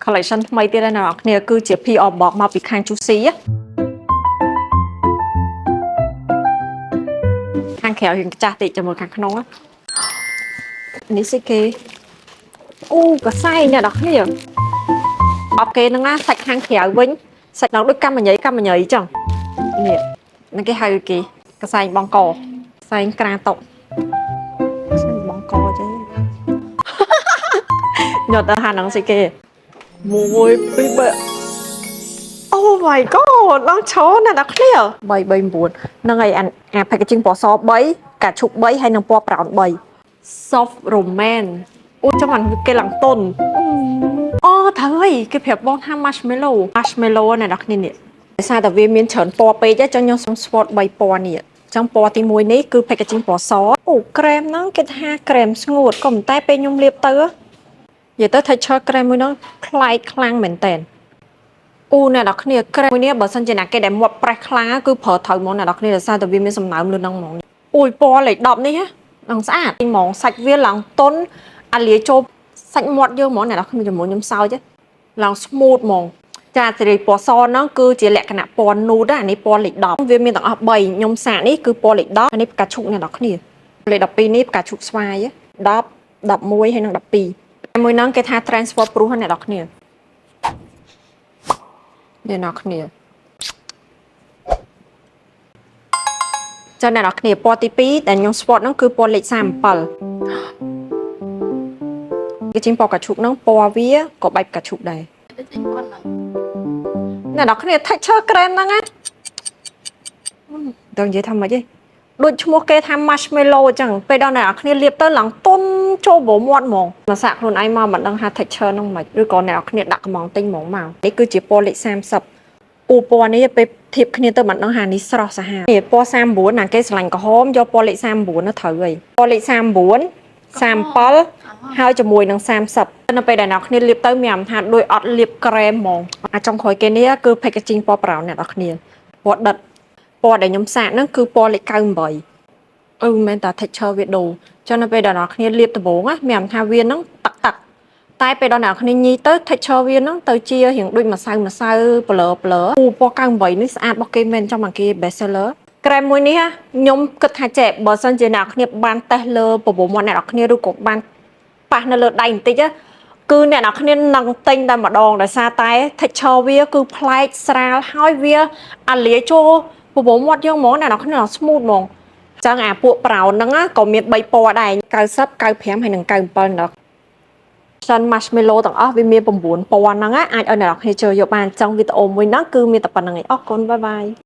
collection ថ្មីទៀតហើយអ្នកគ្នាគឺជា PR box មកពីខាង Juicy ខាងក្រៅរៀងចាស់តិចជាមួយខាងក្នុងនេះសិគេអូកសែងអ្នកគ្នាបបគេហ្នឹងណាសាច់ខាងក្រៅវិញសាច់ដល់ដូចកម្មញីអញ្ចឹងនេះនឹងគេហៅគេកសែងបងកកសែងក្រាតុកសែងបងកចេះញ៉ាំទៅហាហ្នឹងសិគេមួយពីរបើអូ my god ឡងឈរណាអ្នកគ្នា339ហ្នឹងហើយអា packaging ពណ៌ស3កាឈុក3ហើយនឹងពណ៌ប្រោន3 soft romance អូចាំមិនគេឡើងតុនអូត្រូវហើយគេប្រាប់បងថា marshmallow ណាអ្នកគ្នានេះដោយសារតែវាមានច្រើនពណ៌ពេកអញ្ចឹងខ្ញុំសុំ swatch 3ពណ៌នេះអញ្ចឹងពណ៌ទី1នេះគឺ packaging ពណ៌សអូក្រែមហ្នឹងគេថាក្រែមស្ងួតក៏ប៉ុន្តែពេលខ្ញុំលាបទៅនិយាយទៅ texture ក្រែមមួយហ្នឹងប្លែកខ្លាំងមែនតើអូអ្នកនរគ្នាក្រែមមួយនេះបើសិនជាណាគេដែលមាត់ប្រេះខ្លាំងគឺប្រើត្រូវហ្មងអ្នកនរគ្នាដោយសារតែវាមានសំណើមលឿនហ្នឹងហ្មងអូយពណ៌លេខ10នេះហ្នឹងស្អាតហ្មងសាច់វាឡើងតុនអាលាចូលសាច់មាត់យើងហ្មងអ្នកនរគ្នាជាមួយខ្ញុំសើចឡើង smooth ហ្មងចាសេរីពណ៌សហ្នឹងគឺជាលក្ខណៈពណ៌ nude អានេះពណ៌លេខ10វាមានទាំងអស់3ខ្ញុំសាកនេះគឺពណ៌លេខ10អានេះផ្កាឈូកអ្នកនរគ្នាលេខ12នេះផ្កាឈូកស្វាយ10 11ហើយនិង12មួយហ្នឹងគេថា transfer proof អ្នកនរគ្នាអ្នកនរគ្នាចាអ្នកនរគ្នាពណ៌ទី2ដែលខ្ញុំ swatch ហ្នឹងគឺពណ៌លេខ37គេជិះពណ៌កាឈូកហ្នឹងពណ៌វាក៏បែបកាឈូកដែរអ្នកនរគ្នា texture ក្រែមហ្នឹងណាដល់និយាយថាម៉េចទេដូចឈ្មោះគេថា marshmallow អញ្ចឹងពេលដល់អ្នកនរគ្នាលាបទៅឡើងទុំចូលប្រមាត់ហ្មងមកសាក់ខ្លួនឯងមកមិនដឹងថា texture ហ្នឹងមិនឬក៏អ្នកនរគ្នាដាក់កំងទិញហ្មងមកនេះគឺជាពណ៌លេខ30អូពណ៌នេះពេលធៀបគ្នាទៅមិនដឹងថានេះស្រស់សាហាវនេះពណ៌39ណាគេឆ្លាញ់ក្រហមយកពណ៌លេខ39ទៅត្រូវហើយពណ៌លេខ39 37ហើយជាមួយនឹង30នៅពេលដែលអ្នកគ្នាលាបទៅមានអារម្មណ៍ថាដូចអត់លាបក្រែមហ្មងអាចុងក្រោយគេនេះគឺ packaging ពណ៌ប្រោនអ្នកនរគ្នាពណ៌ដិតពណ៌ដែលខ្ញុំសាកហ្នឹងគឺពណ៌លេខ98អូមែនតា texture វាដូរចុះនៅពេលដែលអ្នកគ្នាលាបដំបូងមានអារម្មណ៍ថាវាហ្នឹងតាក់តែពេលដល់អ្នកគ្នាញីទៅ texture វាហ្នឹងទៅជារៀងដូចម្សៅប្លើអូពណ៌98នេះស្អាតរបស់គេមែនចាំមកគេ best seller ក្រែមមួយនេះខ្ញុំគិតថាចេះបើសិនជាអ្នកគ្នាបានតេស្តលើប្រព័ន្ធអ្នកគ្នាឬក៏បានប៉ះនៅលើដៃបន្តិចគឺអ្នកនរគ្នានឹងទិញតែម្ដងដោយសារតែ texture វាគឺប្លែកស្រាលហើយវាអាលាចូលប្រព័ន្ធមាត់យើងហ្មងអ្នកនរគ្នា smooth ហ្មងចឹងអាពួកប្រោនហ្នឹងក៏មាន3ពណ៌ដែរ90 95ហើយនិង97ដល់សិន marshmallow ទាំងអស់វាមាន9ពណ៌ហ្នឹងអាចឲ្យអ្នកនរគ្នាចូលយកបានចឹងវីដេអូមួយហ្នឹងគឺមានតែប៉ុណ្្នឹងឯងអរគុណបាយបាយ